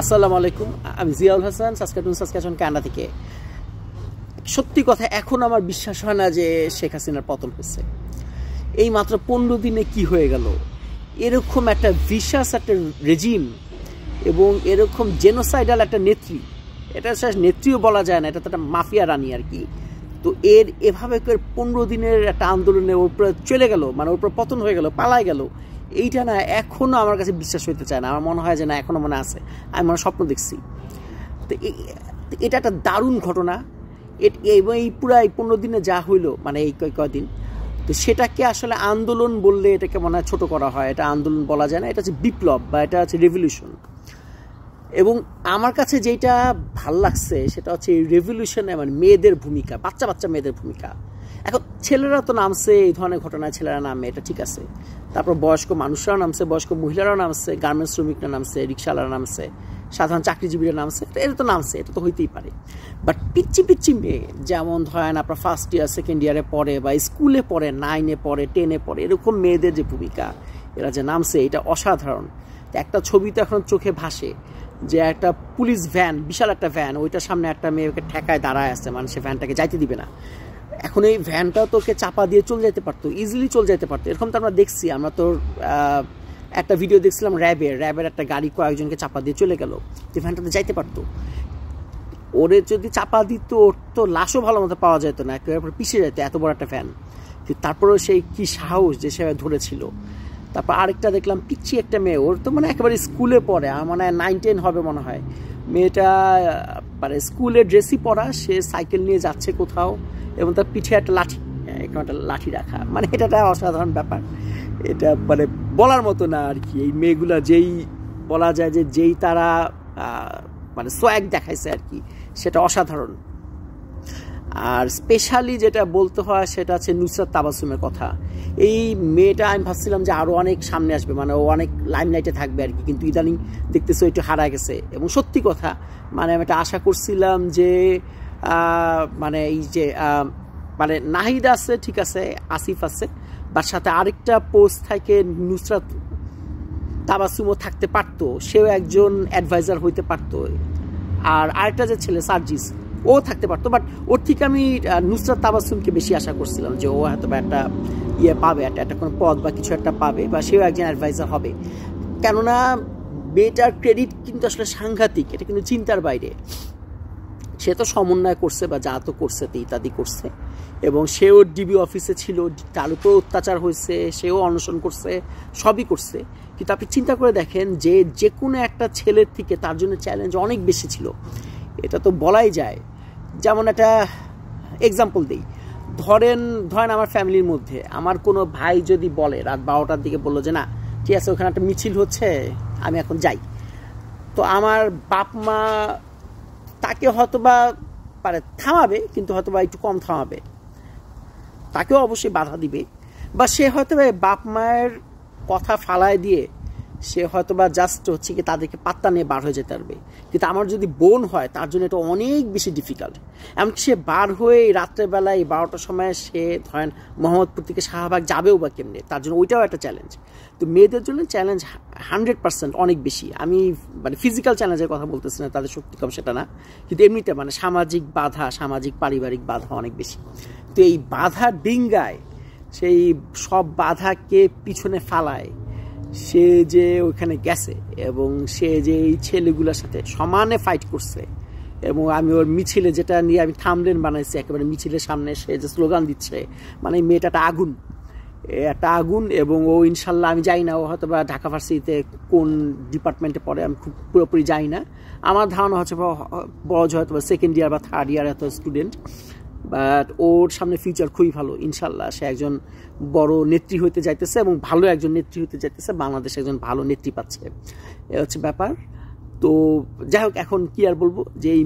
আসসালামু আলাইকুম, আমি জিয়াউল হাসান, সাসকাচুয়ান কানাডা থেকে। সত্যি কথা, এখন আমার বিশ্বাস হয় না যে শেখ হাসিনার পতন হয়েছে। এই মাত্র 15 দিনে কি হয়ে গেল! এরকম একটা ভিশাস একটা রেজিম এবং এরকম জেনোসাইডাল একটা নেত্রী, এটা নেত্রীও বলা যায় না, এটা তো একটা মাফিয়া রানী আর কি। তো এভাবে 15 দিনের একটা আন্দোলনে ওর উপরে চলে গেল, মানে ওর উপরে পতন হয়ে গেল, পালায় গেল। এইটা না এখনও আমার কাছে বিশ্বাস হইতে চায় না। আমার মনে হয় যে না, এখনও মনে আছে, আমি মনে স্বপ্ন দেখছি। তো এটা একটা দারুণ ঘটনা। এবং এই পুরো 15 দিনে যা হইলো, মানে এই কয়দিন, তো সেটাকে আসলে আন্দোলন বললে এটাকে মনে হয় ছোটো করা হয়। এটা আন্দোলন বলা যায় না, এটা হচ্ছে বিপ্লব বা এটা হচ্ছে রেভলিউশন। এবং আমার কাছে যেটা ভাল লাগছে সেটা হচ্ছে এই রেভলিউশনে মানে মেয়েদের ভূমিকা, বাচ্চা বাচ্চা মেয়েদের ভূমিকা। এখন ছেলেরা তো নামছে, এই ধরনের ঘটনায় ছেলেরা নামে, এটা ঠিক আছে। তারপর বয়স্ক মানুষরাও নামছে, বয়স্ক মহিলারাও নামছে, গার্মেন্টস শ্রমিকরা নামছে, রিক্সাওয়ালারা নামছে, সাধারণ চাকরিজীবীরা নামছে, এটা তো নামছে, এটা তো হইতেই পারে। বাট পিচ্ছি পিচ্ছি মেয়ে, যেমন ধরেন আপনার ফার্স্ট ইয়ার সেকেন্ড ইয়ারে পড়ে বা স্কুলে পড়ে, 9-এ পড়ে, 10-এ পড়ে, এরকম মেয়েদের যে ভূমিকা, এরা যে নামছে, এটা অসাধারণ। একটা ছবি তো এখন চোখে ভাসে যে একটা পুলিশ ভ্যান, বিশাল একটা ভ্যান, ওইটার সামনে একটা মেয়েকে ঠেকায় দাঁড়ায় আছে, মানে সে ভ্যানটাকে যাইতে দিবে না। এখন এই ভ্যানটাও তোকে চাপা দিয়ে চলে যেতে পারতো, ইজিলি চলে যেতে পারতো। এরকম তো আমরা দেখছি, আমরা তো একটা ভিডিও দেখছিলাম র্যাবের একটা গাড়ি কয়েকজনকে চাপা দিয়ে চলে গেল, তো ভ্যানটাতে যাইতে পারতো। ওরে যদি চাপা দিত, ওর তো লাশও ভালো মতো পাওয়া যেত না, একেবারে পিছিয়ে যেত, এত বড় একটা ভ্যান। তারপরেও সেই কি সাহস যে সে ধরেছিল। তারপর আরেকটা দেখলাম পিচ্ছি একটা মেয়ে, ওর তো মানে একেবারে স্কুলে পড়ে, আমার মনে হয় 9-10 হবে মনে হয়। মেয়েটা মানে স্কুলের ড্রেসই পরা, সে সাইকেল নিয়ে যাচ্ছে কোথাও এবং তার পিঠে একটা লাঠি রাখা, মানে এটা একটা অসাধারণ ব্যাপার। এটা মানে বলার মতো না আর কি। এই মেয়েগুলা যেই বলা যায় যে যেই তারা মানে সোয়াগ দেখাইছে আর কি, সেটা অসাধারণ। আর স্পেশালি যেটা বলতে হয় সেটা হচ্ছে নুসরাত তাবাসসুমের কথা। এই মেয়েটা আমি ভাবছিলাম যে আরও অনেক সামনে আসবে, মানে ও অনেক লাইমলাইটে থাকবে আর কি, কিন্তু ইদানিং দেখতেছে একটু হারা গেছে। এবং সত্যি কথা, মানে আমি একটা আশা করছিলাম যে মানে এই যে মানে নাহিদ আছে, ঠিক আছে, আসিফ আছে, তার সাথে আরেকটা পোস্ট থেকে নুসরাত তাবাসসুমও থাকতে পারতো, সেও একজন অ্যাডভাইজার হইতে পারতো। আর আরেকটা যে ছেলে সার্জিস, ও থাকতে পারতো। বাট ওর থেকে আমি নুসরাত তাবাসসুমকে বেশি আশা করছিলাম যে ও হয়তো বা একটা ইয়ে পাবে, একটা কোনো পদ বা কিছু একটা পাবে, বা সেও একজন অ্যাডভাইজার হবে। কেননা মেয়েটার ক্রেডিট কিন্তু আসলে সাংঘাতিক, এটা কিন্তু চিন্তার বাইরে। সে তো সমন্বয় করছে বা যা তো করছে ইত্যাদি করছে, এবং সেও ডিবি অফিসে ছিল, তার উপর অত্যাচার হয়েছে, সেও অনশন করছে, সবই করছে। কিন্তু আপনি চিন্তা করে দেখেন যে কোনো একটা ছেলের থেকে তার জন্য চ্যালেঞ্জ অনেক বেশি ছিল, এটা তো বলাই যায়। যেমন একটা এক্সাম্পল দিই, ধরেন আমার ফ্যামিলির মধ্যে আমার কোনো ভাই যদি বলে রাত 12টার দিকে, বললো যে না ঠিক আছে, ওখানে একটা মিছিল হচ্ছে, আমি এখন যাই, তো আমার বাপ মা তাকে হয়তোবা পারে থামাবে, কিন্তু হয়তোবা একটু কম থামাবে, তাকেও অবশ্যই বাধা দিবে, বা সে হয়তো বাপ মায়ের কথা ফালায় দিয়ে সে হয়তোবা জাস্ট হচ্ছে কি তাদেরকে পাত্তা নিয়ে বার হয়ে যেতে পারবে। কিন্তু আমার যদি বোন হয়, তার জন্য এটা অনেক বেশি ডিফিকাল্ট। এমনকি সে বার হয়ে রাত্রেবেলায় 12টার সময় সে ধরেন মোহাম্মদপুর থেকে শাহবাগ যাবেও বা কেমনে, তার জন্য ওইটাও একটা চ্যালেঞ্জ। তো মেয়েদের জন্য চ্যালেঞ্জ 100% অনেক বেশি। আমি মানে ফিজিক্যাল চ্যালেঞ্জের কথা বলতেছি না, তাদের শক্তি কম সেটা না, কিন্তু এমনিতে মানে সামাজিক বাধা, সামাজিক পারিবারিক বাধা অনেক বেশি। তো এই বাধা ডিঙ্গায়, সেই সব বাধাকে পিছনে ফালায় সে যে ওইখানে গেছে, এবং সে যে এই ছেলেগুলোর সাথে সমানে ফাইট করছে। এবং আমি ওর মিছিলে, যেটা নিয়ে আমি থাম্বনেল বানাইছি, একেবারে মিছিলের সামনে সে যে স্লোগান দিচ্ছে, মানে মেয়েটা একটা আগুন। এবং ও ইনশাল্লাহ, আমি যাই না ও হয়তো বা ঢাকা ভার্সিটিতে কোন ডিপার্টমেন্টে পড়ে, আমি খুব পুরোপুরি যাই না। আমার ধারণা হচ্ছে বড় হয়তো বা সেকেন্ড ইয়ার বা থার্ড ইয়ার এত স্টুডেন্ট, বাট ওর সামনে ফিউচার খুবই ভালো। ইনশাল্লাহ সে একজন বড় নেত্রী হইতে যাইতেছে, এবং ভালো একজন নেত্রী হইতে যাইতেছে, বাংলাদেশে একজন ভালো নেত্রী পাচ্ছে, এ হচ্ছে ব্যাপার। তো যাই হোক, এখন কি আর বলবো, যে এই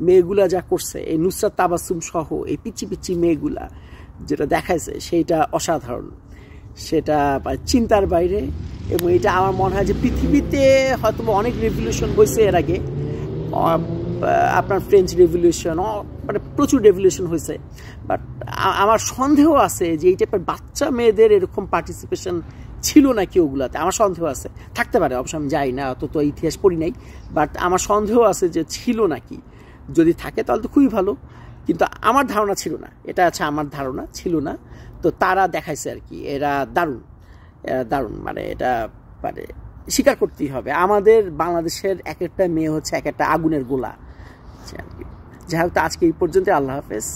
মেয়েগুলা যা করছে, এই নুসরাত তাবাসসুম সহ এই পিচ্ছি পিচ্ছি মেয়েগুলা যেটা দেখাইছে, সেইটা অসাধারণ, সেটা চিন্তার বাইরে। এবং এটা আমার মনে হয় যে পৃথিবীতে হয়তো অনেক রেভলিউশন হয়েছে এর আগে, আপনার ফ্রেঞ্চ রেভলিউশন, মানে প্রচুর রেভলিউশন হয়েছে, বাট আমার সন্দেহ আছে যে এই টাইপের বাচ্চা মেয়েদের এরকম পার্টিসিপেশন ছিল নাকি ওগুলাতে, আমার সন্দেহ আছে। থাকতে পারে, অবশ্য আমি যাই না, অত তো ইতিহাস পড়ি নাই, বাট আমার সন্দেহ আছে যে ছিল নাকি। যদি থাকে তাহলে তো খুবই ভালো, কিন্তু আমার ধারণা ছিল না, এটা আছে আমার ধারণা ছিল না। তো তারা দেখাইছে আর কি, এরা দারুণ দারুণ, মানে এটা মানে স্বীকার করতেই হবে। আমাদের বাংলাদেশের এক একটা মেয়ে হচ্ছে এক একটা আগুনের গোলা। যাই হোক, তো আজকে এই পর্যন্ত। আল্লাহ হাফেজ।